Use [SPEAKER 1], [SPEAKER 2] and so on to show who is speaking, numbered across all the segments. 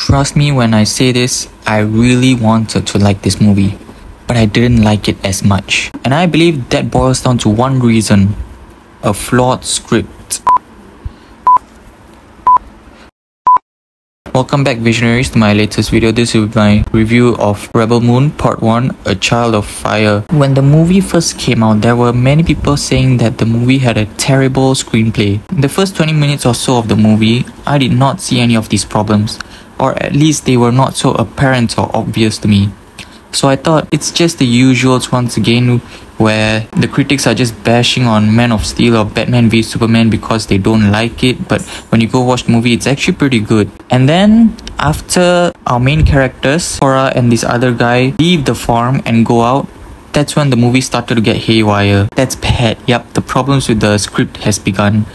[SPEAKER 1] Trust me when I say this, I really wanted to like this movie, but I didn't like it as much. And I believe that boils down to one reason: a flawed script. Welcome back, visionaries, to my latest video. This is my review of Rebel Moon Part 1, A Child of Fire. When the movie first came out, there were many people saying that the movie had a terrible screenplay. In the first 20 minutes or so of the movie, I did not see any of these problems, or at least they were not so apparent or obvious to me. So I thought it's just the usuals once again, where the critics are just bashing on Man of Steel or Batman v Superman because they don't like it, but when you go watch the movie, it's actually pretty good. And then after our main characters, Cora and this other guy, leave the farm and go out, that's when the movie started to get haywire. That's bad. Yep, the problems with the script has begun.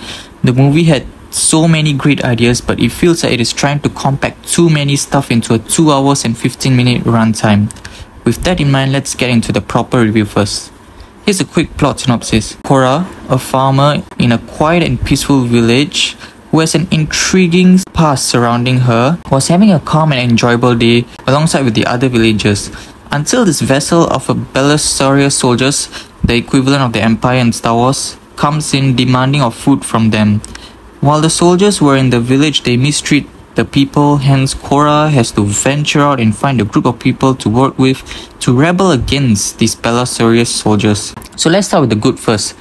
[SPEAKER 1] The movie had so many great ideas, but it feels like it is trying to compact too many stuff into a 2 hours and 15-minute runtime. With that in mind, let's get into the proper review first. Here's a quick plot synopsis. Cora, a farmer in a quiet and peaceful village who has an intriguing past surrounding her, was having a calm and enjoyable day alongside with the other villagers, until this vessel of a Belisarius soldiers, the equivalent of the Empire in Star Wars, comes in demanding of food from them. While the soldiers were in the village, they mistreat the people, hence Cora has to venture out and find a group of people to work with to rebel against these Belisarius soldiers. So let's start with the good first.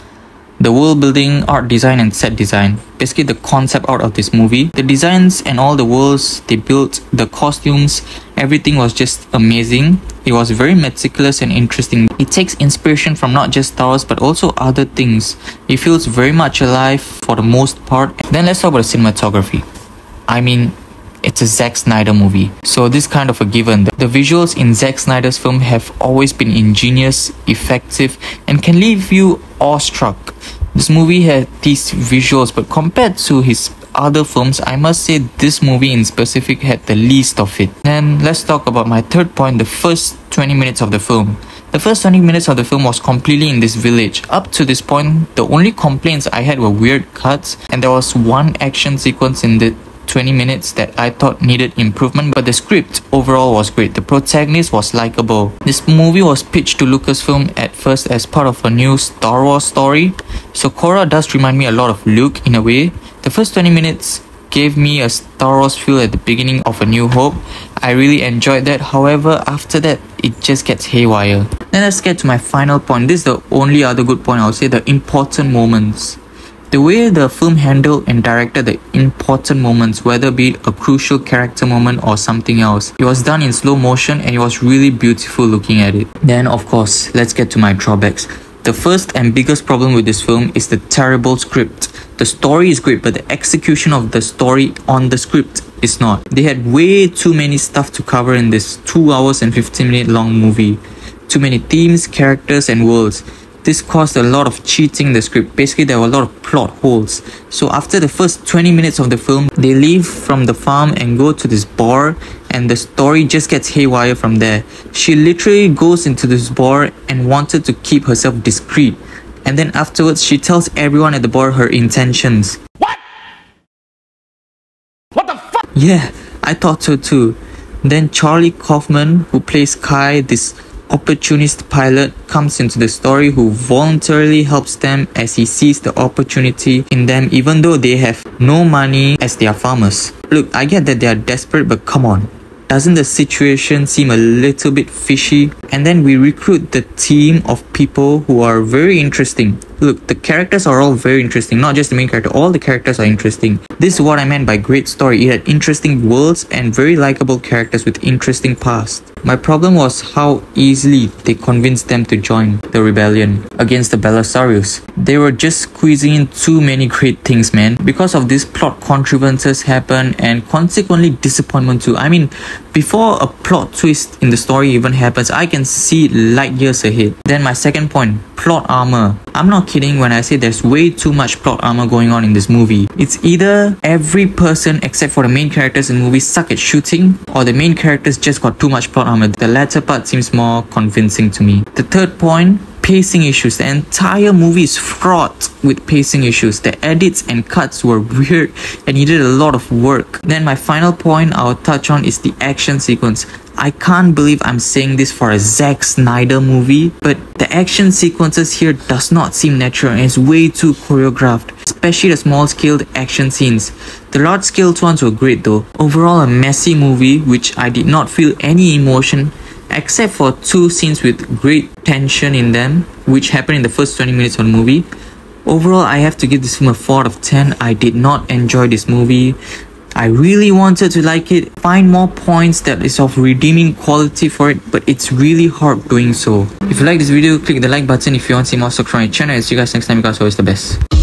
[SPEAKER 1] The world building, art design and set design. Basically the concept art of this movie. The designs and all the worlds they built, the costumes, everything was just amazing. It was very meticulous and interesting. It takes inspiration from not just Star Wars but also other things. It feels very much alive for the most part. Then let's talk about the cinematography. I mean, it's a Zack Snyder movie, so this kind of a given. The visuals in Zack Snyder's film have always been ingenious, effective, and can leave you awestruck. This movie had these visuals, but compared to his other films, I must say this movie in specific had the least of it. Then let's talk about my third point, the first 20 minutes of the film. The first 20 minutes of the film was completely in this village. Up to this point, the only complaints I had were weird cuts, and there was one action sequence in the 20 minutes that I thought needed improvement, but the script overall was great. The protagonist was likable. This movie was pitched to Lucasfilm at first as part of a new Star Wars story, so Cora does remind me a lot of Luke in a way. The first 20 minutes gave me a Star Wars feel at the beginning of A New Hope. I really enjoyed that. However, after that, it just gets haywire. Then let's get to my final point. This is the only other good point I would say, the important moments. The way the film handled and directed the important moments, whether be it a crucial character moment or something else, it was done in slow motion and it was really beautiful looking at it. Then of course, let's get to my drawbacks. The first and biggest problem with this film is the terrible script. The story is great, but the execution of the story on the script is not. They had way too many stuff to cover in this 2 hours and 15-minute long movie. Too many themes, characters and worlds. This caused a lot of cheating in the script. Basically, there were a lot of plot holes. So after the first 20 minutes of the film, they leave from the farm and go to this bar, and the story just gets haywire from there. She literally goes into this bar and wanted to keep herself discreet. And then afterwards, she tells everyone at the bar her intentions.
[SPEAKER 2] What? What the fuck?
[SPEAKER 1] Yeah, I thought so too. Then Charlie Kaufman, who plays Kai, this opportunist pilot, comes into the story, who voluntarily helps them as he sees the opportunity in them even though they have no money as they are farmers. Look, I get that they are desperate, but come on. Doesn't the situation seem a little bit fishy? And then we recruit the team of people who are very interesting. Look, the characters are all very interesting, not just the main character, all the characters are interesting. This is what I meant by great story. It had interesting worlds and very likable characters with interesting past. My problem was how easily they convinced them to join the rebellion against the Belisarius. They were just squeezing in too many great things, man. Because of this, plot contrivances happen and consequently disappointment too. I mean, before a plot twist in the story even happens, I can see light years ahead. Then my second point, plot armor. I'm not kidding when I say there's way too much plot armor going on in this movie. It's either every person except for the main characters in the movie suck at shooting, or the main characters just got too much plot armor. The latter part seems more convincing to me. The third point, pacing issues. The entire movie is fraught with pacing issues. The edits and cuts were weird and needed a lot of work. Then my final point I'll touch on is the action sequence. I can't believe I'm saying this for a Zack Snyder movie, but the action sequences here does not seem natural and is way too choreographed, especially the small-scaled action scenes. The large-scale ones were great though. Overall, a messy movie which I did not feel any emotion except for 2 scenes with great tension in them, which happened in the first 20 minutes of the movie. Overall, I have to give this film a 4 out of 10. I did not enjoy this movie. I really wanted to like it, find more points that is of redeeming quality for it, but it's really hard doing so. If you like this video, click the like button. If you want to see more stuff from my channel, I'll see you guys next time because it's always the best.